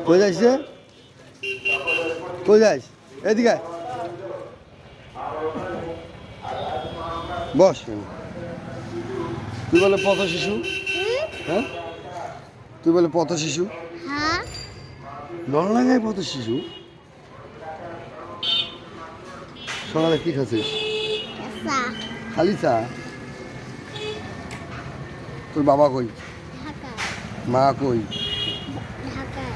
কই যাইস রে? কই যাইস? এদিকে আয়। বস। তুই বলে পথ শিশু? হ্যাঁ, তুই বলে পথ শিশু? হ্যাঁ। লড়লাঙ্গায় পথ শিশু? সকালে কি খাচ্ছিস? চা। খালি চা? তোর বাবা কই? ঢাকায়। মা কই? ঢাকায়।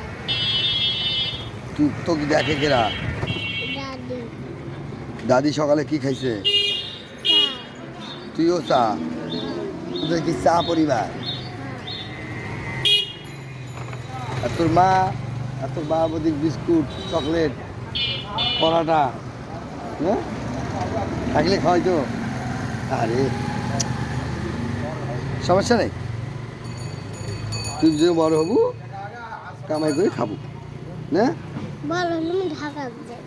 তুই তো কি দেখে কেরা? দাদি। দাদি সকালে কি খাইছে? চা। তুইও চা? তোদের কি চা পরিবার? আর তোর মা? আর তোর মা বদিক বিস্কুট, চকলেট, পরাটা, হ্যাঁ থাকলে খাওয়াই তো? আরে সমস্যা নেই, তুই যে বড় হবু কামাই করে খাবো না? বলো তুমি ঢাকা যাই।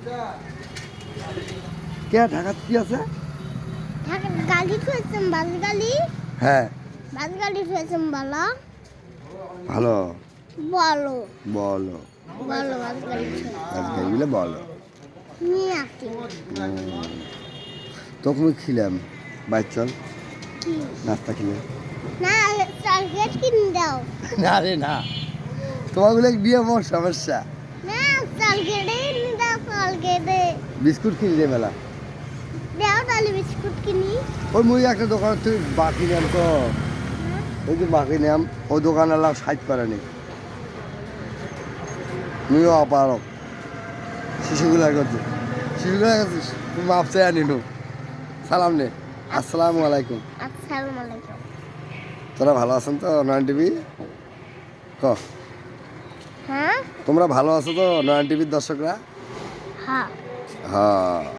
কে ঢাকাত কি আছে? ঢাকা গাড়ি খুঁজছেন বাস গাড়ি। হ্যাঁ বাস গাড়ি খুঁজছেন বলো। ভালো। বলো বলো বলো বাস গাড়ি আজকে বলো। নিয়ে আসি। তখন খিলাম বাইর চল নাস্তা খেলে। না চকলেট কিনে দাও। না রে না, তোমাগুলো দিয়ে আমার সমস্যা। না চকলেটে কিনে দাও চকলেটে। বিস্কুট কিনে দে মেলা। দাও তাহলে বিস্কুট কিনি। ওই মুই একটা দোকান তুই বাকি নাম তো, ওই যে বাকি নাম ওই দোকানওয়ালা সাইড করে নি, মুইও অপারক শিশুগুলার কাছে শিশুগুলার কাছে তুই মাপ চাই আনিনু। সালাম নে, আসসালামু আলাইকুম। আসসালামু আলাইকুম। তোরা ভালো আছেন তো নয়ন টিভি? ক হ্যাঁ তোমরা ভালো আছো তো নয়ন টিভির দর্শকরা? হ্যাঁ। হ্যাঁ।